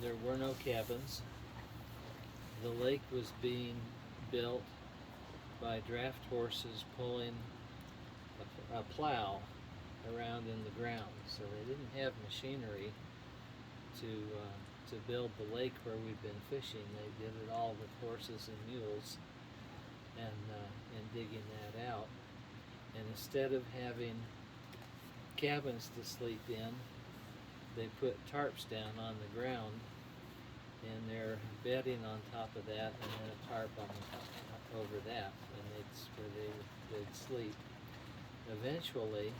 There were no cabins. The lake was being built by draft horses pulling a plow around in the ground. So they didn't have machinery to build the lake where we've been fishing. They did it all with horses and mules, and digging that out. And instead of having cabins to sleep in, they put tarps down on the ground, and they're bedding on top of that, and then a tarp on the top, over that, and it's where they'd sleep. Eventually,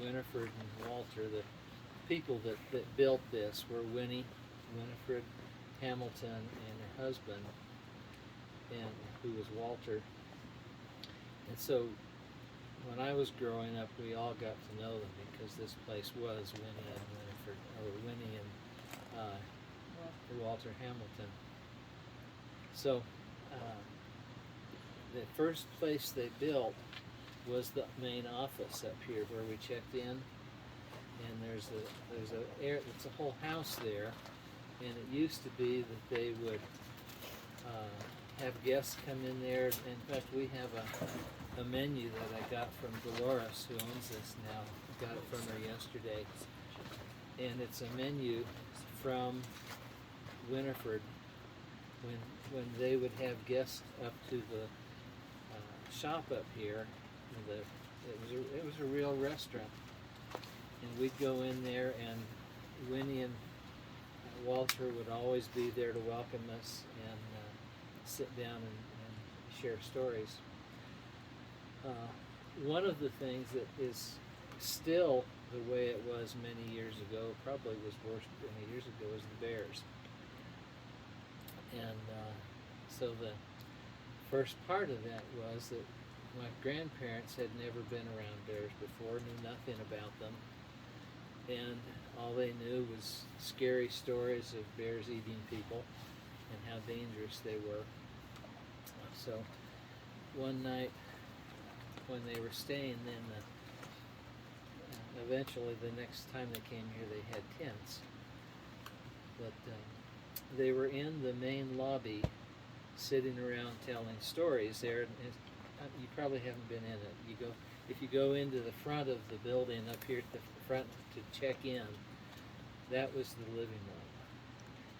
Winifred and Walter, the people that built this were Winifred Hamilton and her husband, and who was Walter. And so when I was growing up, we all got to know them because this place was Winnie and Winifred, or Winnie and Walter Hamilton. So the first place they built was the main office up here where we checked in, and there's it's a whole house there, and it used to be that they would have guests come in there. In fact, we have a menu that I got from Dolores, who owns this now. I got it from her yesterday, and it's a menu from Winifred when they would have guests up to the shop up here. It was a real restaurant, and we'd go in there, and Winnie and Walter would always be there to welcome us and sit down and share stories. One of the things that is still the way it was many years ago, probably was worse many years ago, is the bears. And so the first part of that was that my grandparents had never been around bears before, knew nothing about them, and all they knew was scary stories of bears eating people and how dangerous they were. So one night when they were staying, then eventually the next time they came here they had tents, but they were in the main lobby sitting around telling stories there. You probably haven't been in it. If you go into the front of the building up here at the front to check in, that was the living room,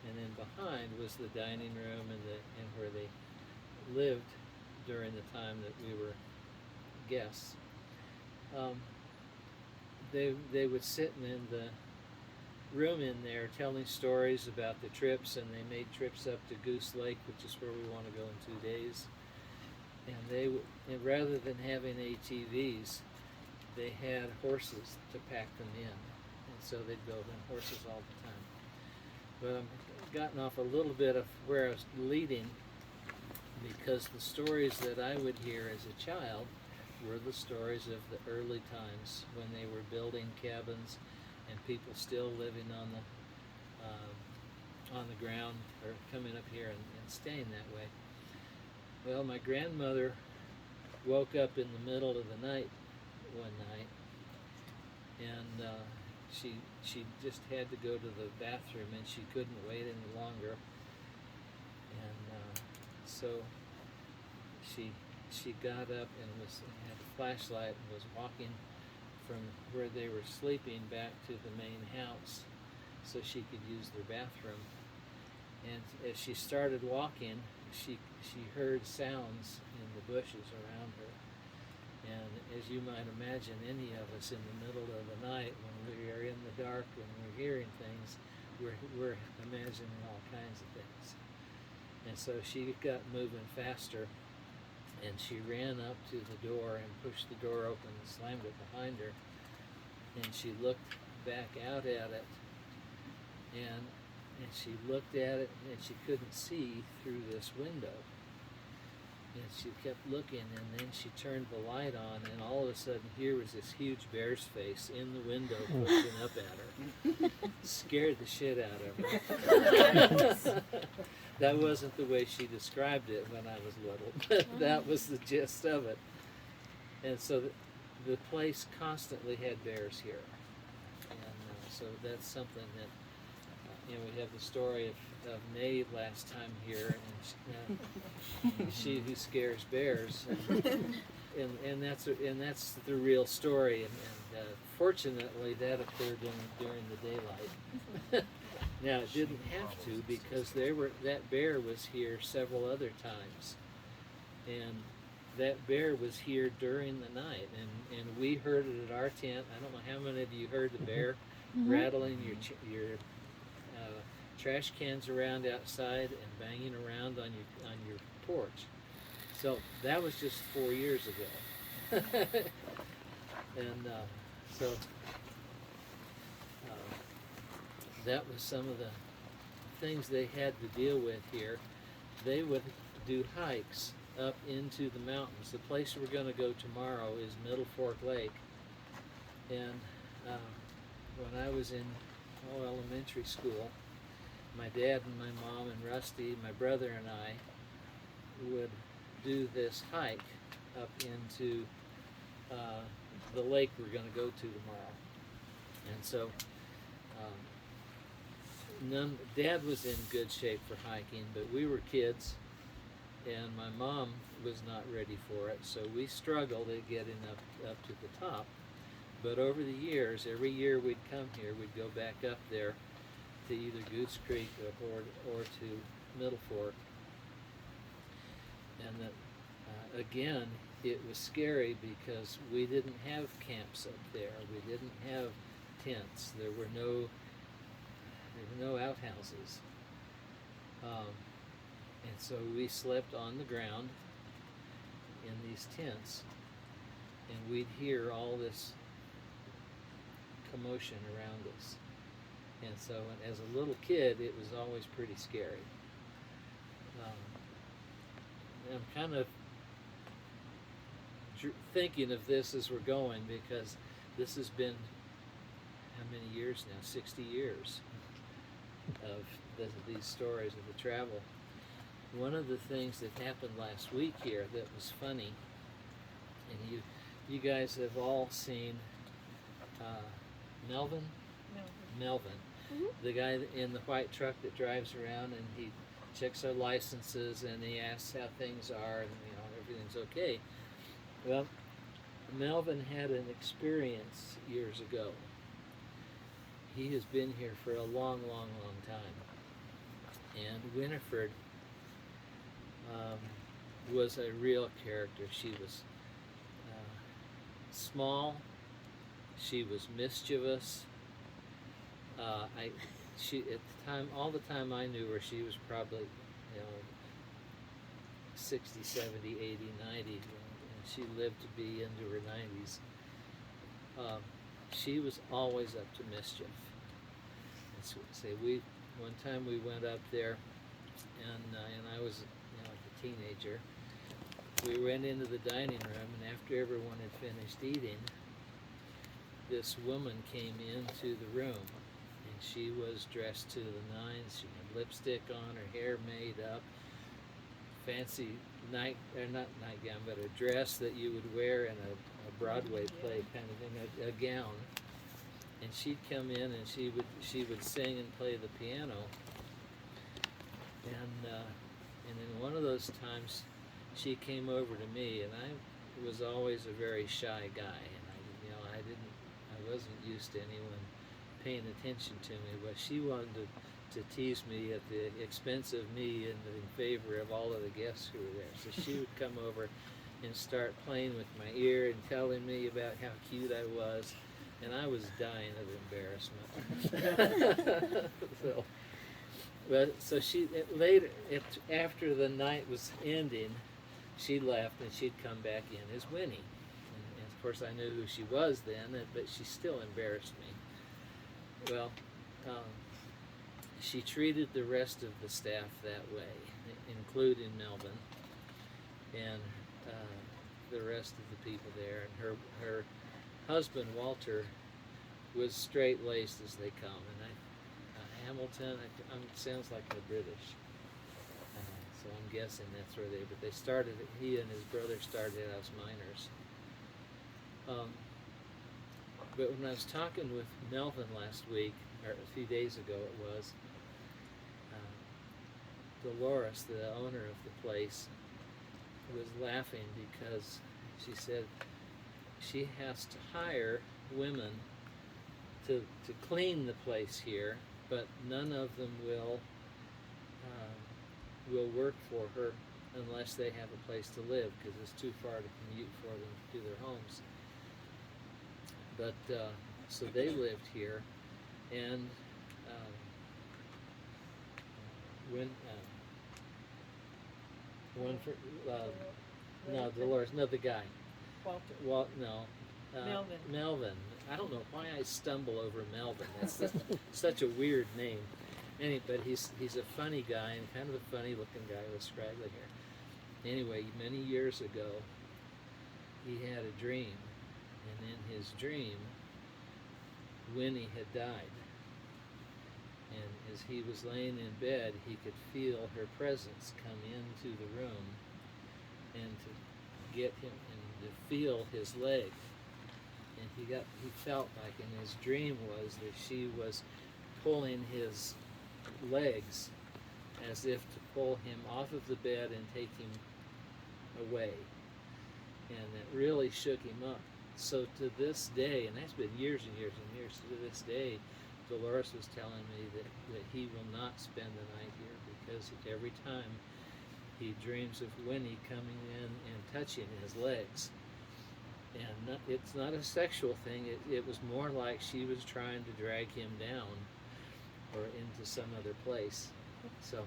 and then behind was the dining room and where they lived during the time that we were guests. They would sit in the room in there telling stories about the trips, and they made trips up to Goose Lake, which is where we want to go in 2 days. And rather than having ATVs, they had horses to pack them in, and so they'd go on horses all the time. But I've gotten off a little bit of where I was leading, because the stories that I would hear as a child were the stories of the early times when they were building cabins and people still living on the ground, or coming up here and staying that way. Well, my grandmother woke up in the middle of the night one night, and she just had to go to the bathroom, and she couldn't wait any longer, and so she got up and had a flashlight and was walking from where they were sleeping back to the main house so she could use their bathroom. And as she started walking, she heard sounds in the bushes around her. And as you might imagine, any of us in the middle of the night when we are in the dark and we're hearing things, we're imagining all kinds of things. And so she got moving faster, and she ran up to the door and pushed the door open and slammed it behind her. And she looked back out at it, and she looked at it, and she couldn't see through this window. And she kept looking, and then she turned the light on, and all of a sudden here was this huge bear's face in the window looking up at her. Scared the shit out of her. That wasn't the way she described it when I was little, but that was the gist of it. And so the place constantly had bears here. And so that's something that we have the story of Maeve last time here, and she who scares bears, and that's the real story, and fortunately that occurred during the daylight. Now it didn't have to, because that bear was here several other times, and that bear was here during the night, and we heard it at our tent. I don't know how many of you heard the bear rattling your trash cans around outside and banging around on your porch. So that was just 4 years ago, and so that was some of the things they had to deal with here. They would do hikes up into the mountains. The place we're going to go tomorrow is Middle Fork Lake, and when I was in elementary school, my dad and my mom and Rusty, my brother and I, would do this hike up into the lake we're going to go to tomorrow. And so Dad was in good shape for hiking, but we were kids, and my mom was not ready for it, so we struggled at getting up to the top. But over the years, every year we'd come here, we'd go back up there to either Goose Creek or to Middle Fork. And again, it was scary because we didn't have camps up there. We didn't have tents. There were no outhouses. And so we slept on the ground in these tents, and we'd hear all this commotion around us. And so as a little kid, it was always pretty scary. I'm kind of thinking of this as we're going, because this has been, how many years now? 60 years of these stories of the travel. One of the things that happened last week here that was funny, and you guys have all seen Melvin? Melvin. Mm-hmm. The guy in the white truck that drives around, and he checks our licenses and he asks how things are, and everything's okay. Well, Melvin had an experience years ago. He has been here for a long, long, long time. And Winifred was a real character. She was small. She was mischievous. She at the time, all the time I knew her, she was probably 60, 70, 80, 90, and she lived to be into her 90s. She was always up to mischief. And so, one time we went up there, and I was like a teenager. We went into the dining room, and after everyone had finished eating, this woman came into the room, and she was dressed to the nines. She had lipstick on, her hair made up, fancy not nightgown, but a dress that you would wear in a Broadway play kind of thing, a gown. And she'd come in, and she would sing and play the piano. And then one of those times, she came over to me, and I was always a very shy guy, and I wasn't used to anyone paying attention to me, but she wanted to tease me at the expense of me and in favor of all of the guests who were there. So she would come over and start playing with my ear and telling me about how cute I was, and I was dying of embarrassment. So she later, after the night was ending, she left, and she'd come back in as Winnie. And of course I knew who she was then, but she still embarrassed me. Well, she treated the rest of the staff that way, including Melvin and the rest of the people there. And her husband, Walter, was straight-laced as they come. And Hamilton, sounds like they're British. So I'm guessing that's where he and his brother started out as miners. But when I was talking with Melvin last week, or a few days ago it was, Dolores, the owner of the place, was laughing because she said she has to hire women to clean the place here, but none of them will work for her unless they have a place to live, because it's too far to commute for them to their homes. But so they lived here, and when one for no, Dolores, no, the guy. Walter. No. Melvin. Melvin. I don't know why I stumble over Melvin. That's such a weird name. But he's a funny guy, and kind of a funny looking guy with scraggly hair. Anyway, many years ago, he had a dream, and in his dream, Winnie had died. And as he was laying in bed, he could feel her presence come into the room, and to get him and to feel his leg. And he felt like in his dream was that she was pulling his legs as if to pull him off of the bed and take him away. And it really shook him up. So to this day, and that's been years and years and years, to this day, Dolores was telling me that he will not spend the night here, because every time he dreams of Winnie coming in and touching his legs. And it's not a sexual thing, it was more like she was trying to drag him down or into some other place. So,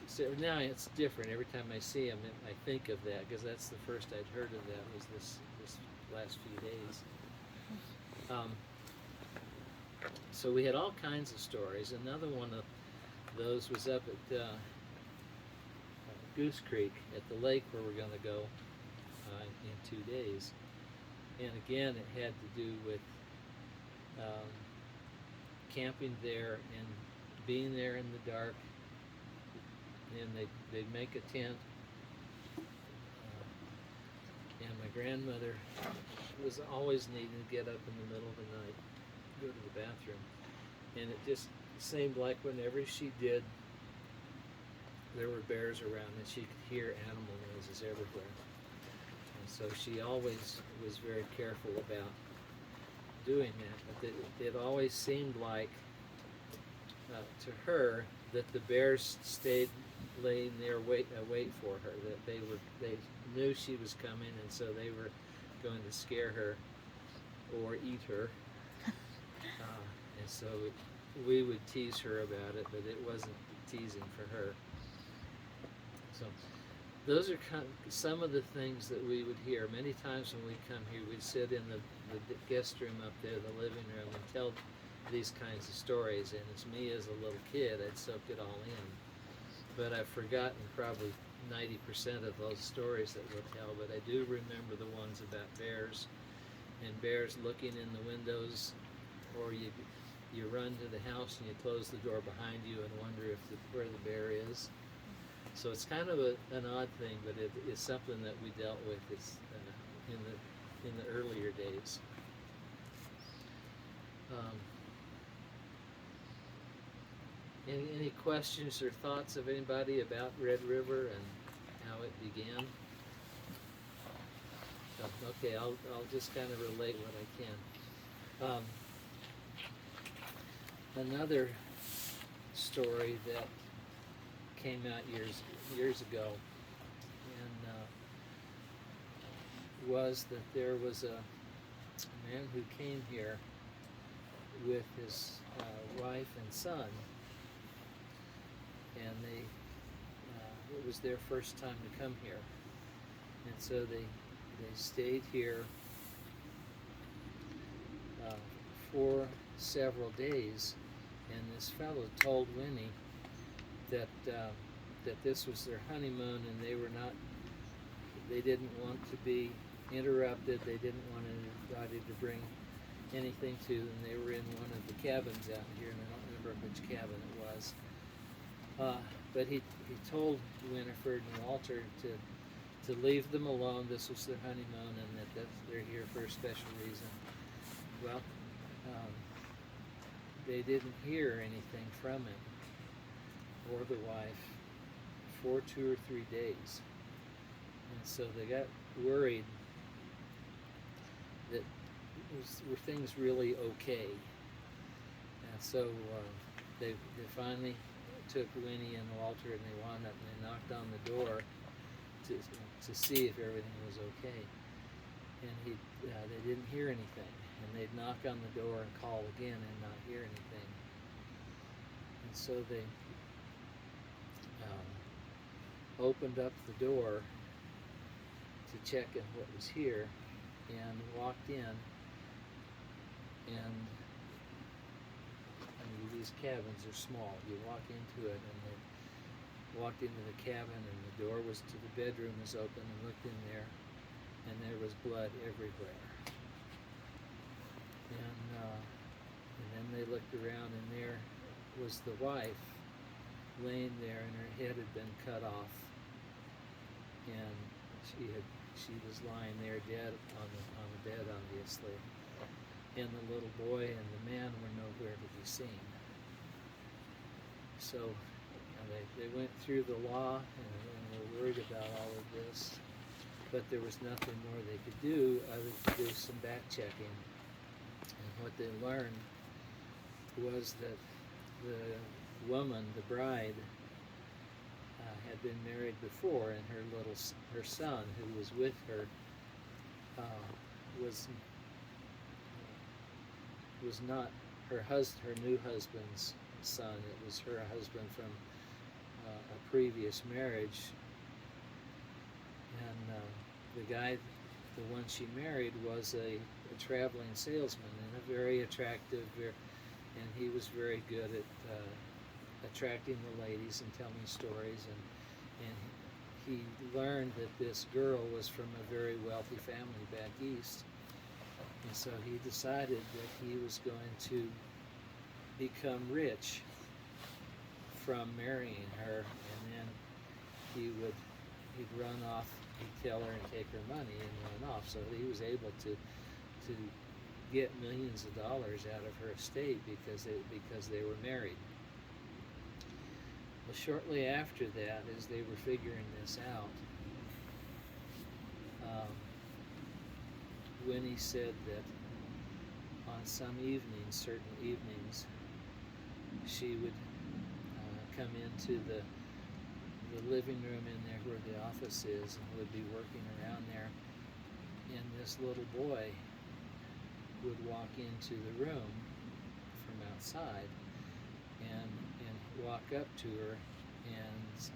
so now it's different. Every time I see him, I think of that, because that's the first I'd heard of that, was this last few days. So we had all kinds of stories. Another one of those was up at Goose Creek at the lake where we're going to go in 2 days. And again, it had to do with camping there and being there in the dark. And they'd make a tent. And my grandmother was always needing to get up in the middle of the night, go to the bathroom. And it just seemed like whenever she did, there were bears around, and she could hear animal noises everywhere. And so she always was very careful about doing that. But it always seemed like, to her, that the bears stayed laying there wait for her, that they knew she was coming, and so they were going to scare her or eat her. And so we would tease her about it, but it wasn't teasing for her. So those are some of the things that we would hear. Many times when we come here, we'd sit in the guest room up there, the living room, and tell these kinds of stories. And as me as a little kid, I'd soaked it all in. But I've forgotten probably 90% of those stories that we'll tell. But I do remember the ones about bears, and bears looking in the windows, or you run to the house and you close the door behind you and wonder where the bear is. So it's kind of an odd thing, but it is something that we dealt with in the earlier days. Any questions or thoughts of anybody about Red River and how it began? Okay, I'll just kind of relate what I can. Another story that came out years ago, and was that there was a man who came here with his wife and son, and it was their first time to come here, and so they stayed here for several days. And this fellow told Winnie that this was their honeymoon, and they didn't want to be interrupted. They didn't want anybody to bring anything to them. They were in one of the cabins out here, and I don't remember which cabin it was. But he told Winifred and Walter to leave them alone. This was their honeymoon, and that they're here for a special reason. Well, they didn't hear anything from him, or the wife for 2 or 3 days. And so they got worried that were things really okay. And so they finally took Winnie and Walter, and they wound up and they knocked on the door to see if everything was okay. And they didn't hear anything. And they'd knock on the door and call again and not hear anything. And so they opened up the door to check in what was here, and walked in, and these cabins are small. You walk into it, and they walked into the cabin, and the door was to the bedroom was open, and looked in there, and there was blood everywhere. And then they looked around, and there was the wife laying there, and her head had been cut off, and she was lying there dead on the bed, obviously. And the little boy and the man were nowhere to be seen. So they went through the law and were worried about all of this, but there was nothing more they could do other than do some back checking. And what they learned was that the woman, the bride, had been married before, and her son, who was with her, was not her new husband's son. It was her husband from a previous marriage, and the guy, the one she married, was a traveling salesman, and a very attractive, and he was very good at attracting the ladies and telling stories, and he learned that this girl was from a very wealthy family back east, and so he decided that he was going to become rich from marrying her, and then he'd run off, he'd tell her and take her money and run off. So he was able to get millions of dollars out of her estate because they were married. Well, shortly after that, as they were figuring this out, Winnie said that on some evenings, certain evenings, she would come into the living room in there where the office is, and would be working around there, and this little boy would walk into the room from outside and walk up to her and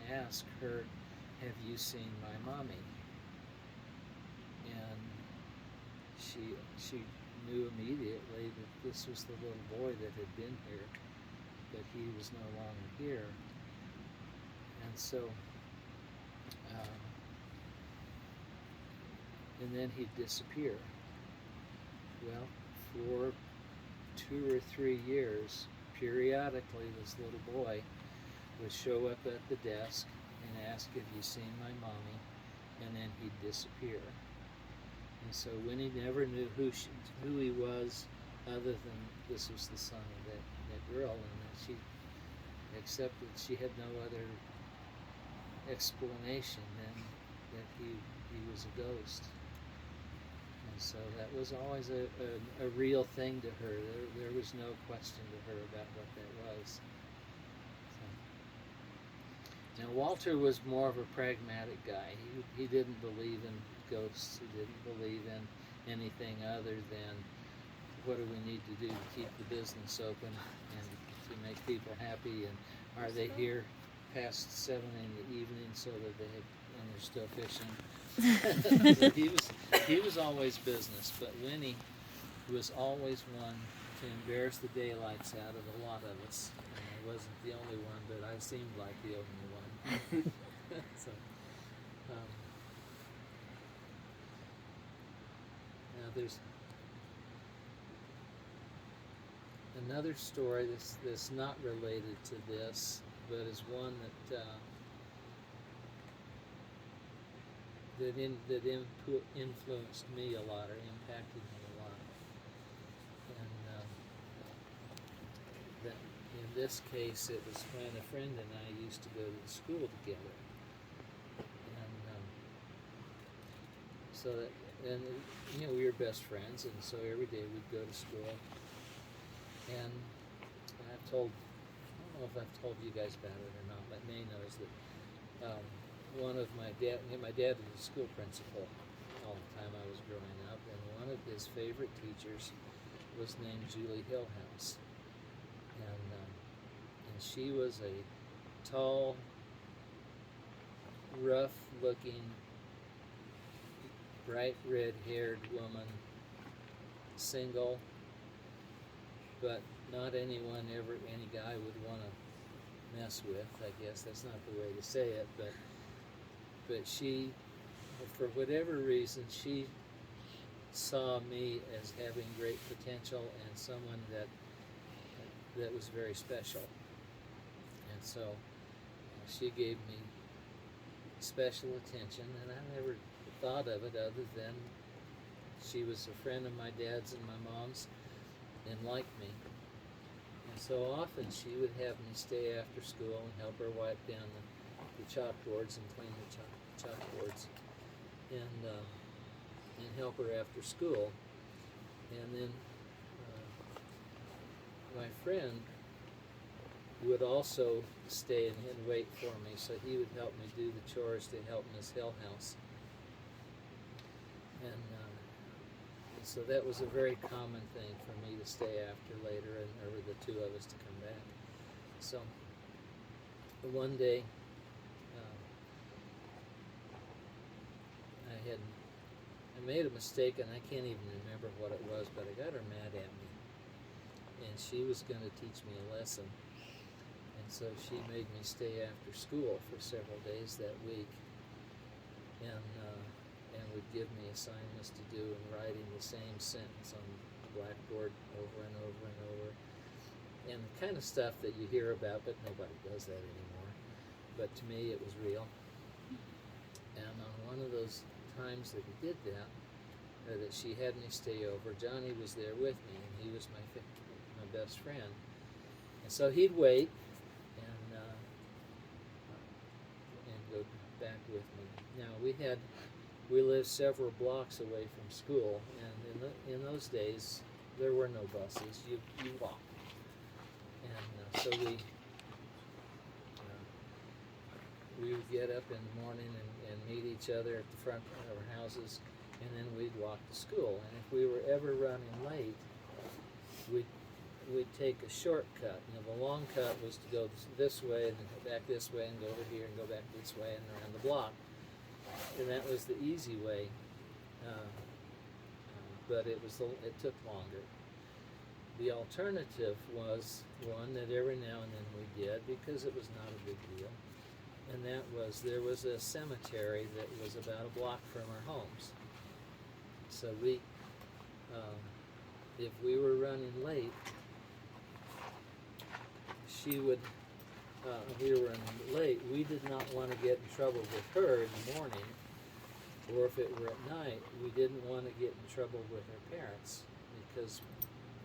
ask her, "Have you seen my mommy?" And she knew immediately that this was the little boy that had been here, but he was no longer here. And so, and then he'd disappear. Well, for 2 or 3 years, periodically this little boy would show up at the desk and ask, "Have you seen my mommy?" And then he'd disappear. And so Winnie never knew who he was, other than this was the son of that girl, and that she accepted. She had no other explanation than that he was a ghost. And so that was always a real thing to her. There was no question to her about what that was. So. Now Walter was more of a pragmatic guy. He didn't believe in ghosts. He didn't believe in anything other than what do we need to do to keep the business open and to make people happy, and are they here past 7 in the evening so that when they're still fishing. So he was always business, but Winnie was always one to embarrass the daylights out of a lot of us. And I wasn't the only one, but I seemed like the only one. So, now there's another story that's not related to this, but is one that influenced me a lot, or impacted me a lot. And that in this case, it was when a friend and I used to go to the school together, and so that, and you know, we were best friends, and so every day we'd go to school. And I've told, I don't know if I've told you guys about it or not, but May knows that one of my dad was a school principal all the time I was growing up, and one of his favorite teachers was named Julie Hillhouse, and she was a tall, rough-looking, bright red-haired woman, single, but not any guy would want to mess with. I guess that's not the way to say it, but she, for whatever reason, she saw me as having great potential and someone that was very special. And so she gave me special attention, and I never thought of it other than she was a friend of my dad's and my mom's and liked me. And so often she would have me stay after school and help her wipe down the chalkboards and clean the chalkboards, and help her after school. And then my friend would also stay and wait for me, so he would help me do the chores to help Miss Hillhouse. And so that was a very common thing for me to stay after later, and there were the two of us to come back. So one day, I made a mistake, and I can't even remember what it was, but I got her mad at me, and she was going to teach me a lesson, and so she made me stay after school for several days that week, and would give me assignments to do and writing the same sentence on the blackboard over and over and over, and the kind of stuff that you hear about, but nobody does that anymore. But to me, it was real. And on one of those times that he did that, or that she had me stay over, Johnny was there with me, and he was my best friend. And so he'd wait and go back with me. Now we lived several blocks away from school, and in those days there were no buses. You walked, and so we would get up in the morning and meet each other at the front of our houses, and then we'd walk to school. And if we were ever running late, we'd take a shortcut. You know, the long cut was to go this way and then back this way and go over here and go back this way and around the block. And that was the easy way, but it took longer. The alternative was one that every now and then we did because it was not a big deal, and that was there was a cemetery that was about a block from our homes. So if we were running late, we did not want to get in trouble with her in the morning, or if it were at night, we didn't want to get in trouble with her parents, because,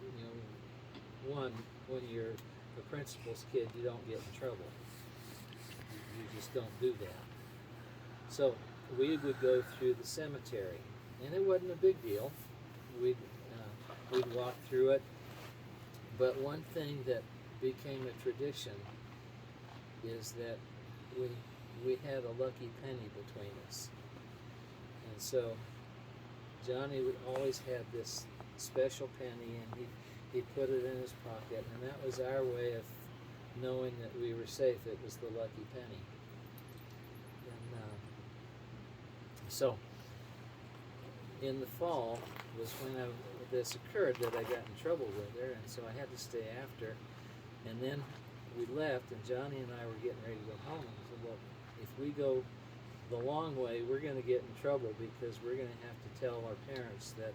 you know, one, when you're the principal's kid, you don't get in trouble. You just don't do that. So we would go through the cemetery, and it wasn't a big deal. We'd walk through it, but one thing that became a tradition is that we had a lucky penny between us. And so Johnny would always have this special penny, and he'd put it in his pocket, and that was our way of knowing that we were safe. It was the lucky penny. And so in the fall was when this occurred, that I got in trouble with her, and so I had to stay after. And then we left, and Johnny and I were getting ready to go home, and I said, look, if we go the long way, we're going to get in trouble, because we're going to have to tell our parents that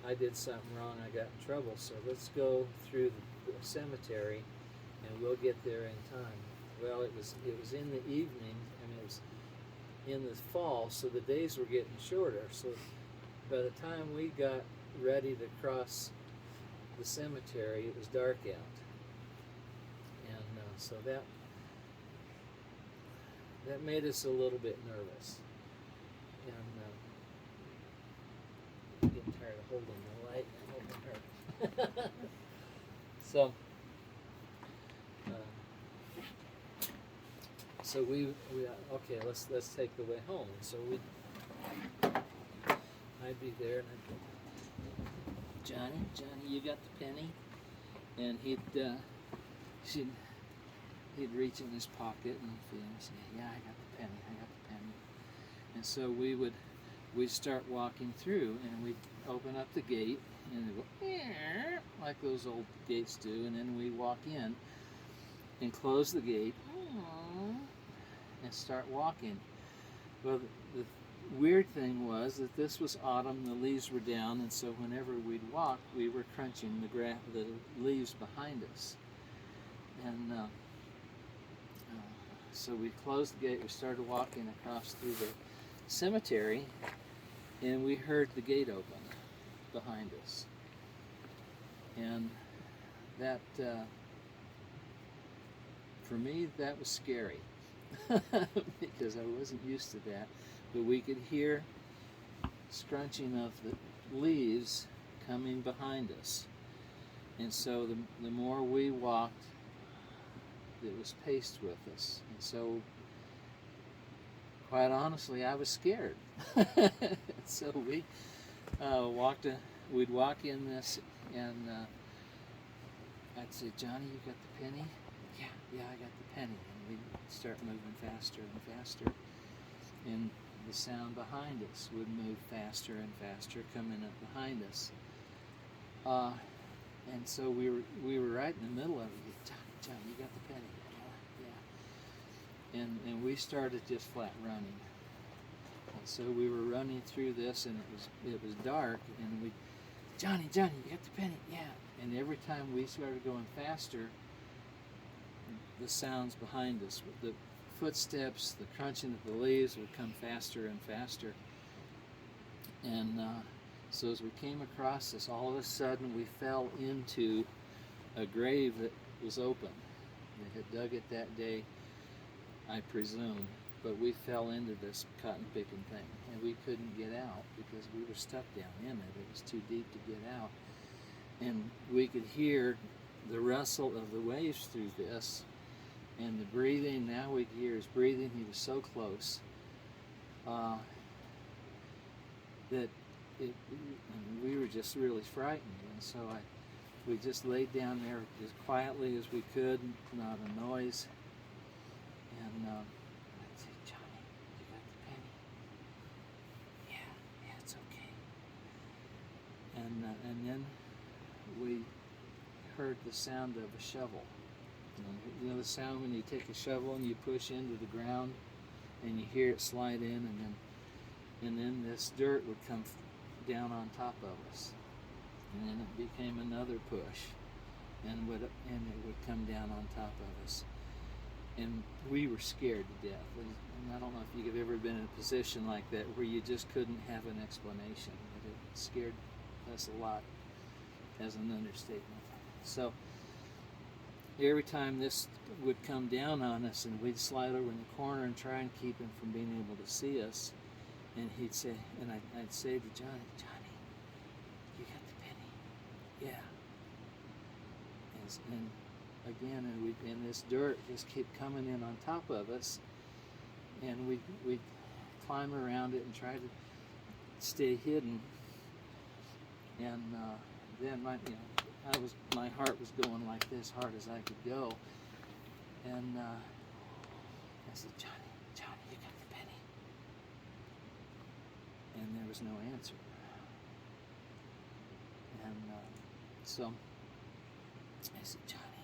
I did something wrong, I got in trouble. So let's go through the cemetery, and we'll get there in time. Well, it was in the evening. I mean, it was in the fall, so the days were getting shorter. So by the time we got ready to cross the cemetery, it was dark out. So that made us a little bit nervous. And I'm getting tired of holding the light and holding her. So we okay, let's take the way home. So I'd be there and I'd go, Johnny, you got the penny? And he'd reach in his pocket and feel and say, yeah, I got the penny. And so we'd start walking through, and we'd open up the gate, and it'd go, like those old gates do, and then we'd walk in and close the gate and start walking. Well, the weird thing was that this was autumn, the leaves were down, and so whenever we'd walk, we were crunching the leaves behind us. And so we closed the gate, we started walking across through the cemetery, and we heard the gate open behind us. And that, for me, that was scary because I wasn't used to that. But we could hear scrunching of the leaves coming behind us. And so the more we walked, it was paced with us. And so, quite honestly, I was scared. So we'd walk in this, and I'd say, Johnny, you got the penny? Yeah, I got the penny. And we'd start moving faster and faster. And the sound behind us would move faster and faster, coming up behind us. And so we were right in the middle of it. Johnny, you got the penny? Yeah. And we started just flat running. And so we were running through this, and it was dark, and we, Johnny, you got the penny? Yeah. And every time we started going faster, the sounds behind us, the footsteps, the crunching of the leaves would come faster and faster. And so as we came across this, all of a sudden we fell into a grave that was open. They had dug it that day, I presume, but we fell into this cotton picking thing, and we couldn't get out because we were stuck down in it. It was too deep to get out. And we could hear the rustle of the waves through this, and the breathing. Now we could hear his breathing. He was so close that we were just really frightened. And so we just laid down there as quietly as we could, not a noise. And I'd say, Johnny, you got the penny? Yeah, it's okay. And then we heard the sound of a shovel. You know the sound when you take a shovel and you push into the ground and you hear it slide in, and then this dirt would come down on top of us, and then it became another push, and it would come down on top of us, and we were scared to death. And I don't know if you've ever been in a position like that where you just couldn't have an explanation, but it scared us a lot, as an understatement. So every time this would come down on us, and we'd slide over in the corner and try and keep him from being able to see us, and he'd say, and I'd say to Johnny, you got the penny? Yeah. And again, and this dirt just kept coming in on top of us, and we'd climb around it and try to stay hidden. And then my heart was going like this, hard as I could go. And I said, Johnny, you got the penny? And there was no answer. And so I said, Johnny.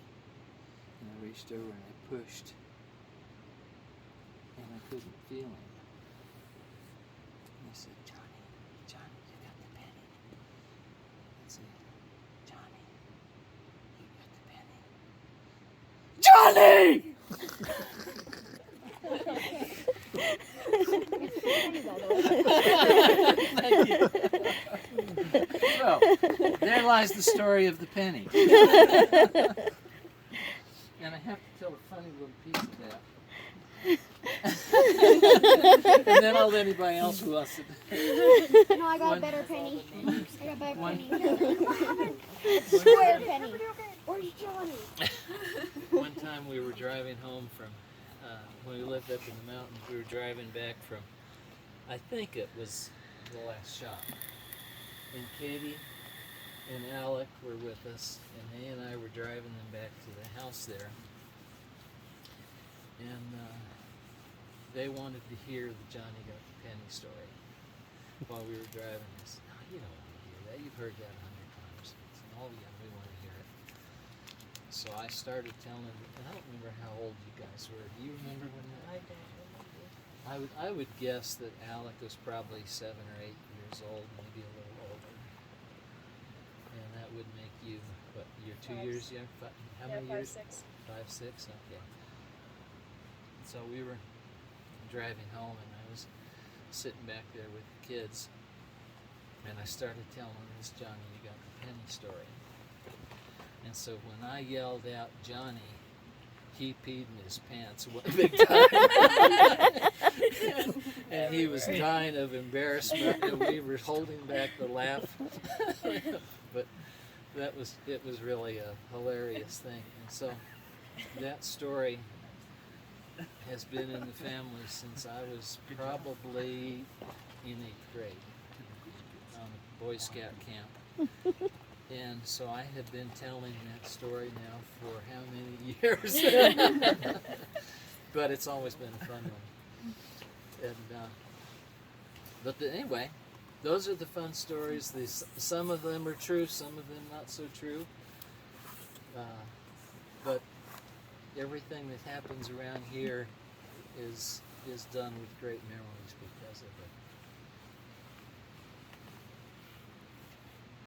And I reached over and I pushed. And I couldn't feel him. And I said, Johnny, you got the penny? I said, Johnny, you got the penny? Johnny! Thank you. So, there lies the story of the penny. And I have to tell a funny little piece of that. And then I'll let anybody else who wants it. No, I got One- a better penny. I got a better One- penny. Square penny. Where's Johnny? One time we were driving home from, when we lived up in the mountains, we were driving back from, I think it was the last shop. And Katie and Alec were with us, and they and I were driving them back to the house there. And they wanted to hear the Johnny Got the Penny story while we were driving. I said, no, you don't want to hear that. You've heard that 100 times. I said, oh yeah, we want to hear it. So I started telling them, and I don't remember how old you guys were. Do you remember when that? I don't remember. I would guess that Alec was probably 7 or 8 years old, maybe a little older. And that would make you, what, you're 2 5, years young? How many years? 5, 6. 5, 6? Okay. So we were driving home, and I was sitting back there with the kids, and I started telling them this Johnny, you got the penny story. And so when I yelled out Johnny, he peed in his pants one big time. And he was dying of embarrassment, and we were holding back the laugh. But it was really a hilarious thing. And so that story has been in the family since I was probably in 8th grade on a Boy Scout camp. And so I have been telling that story now for how many years? But it's always been a fun one. And anyway, those are the fun stories. Some of them are true, some of them not so true. But everything that happens around here is done with great memories because of it.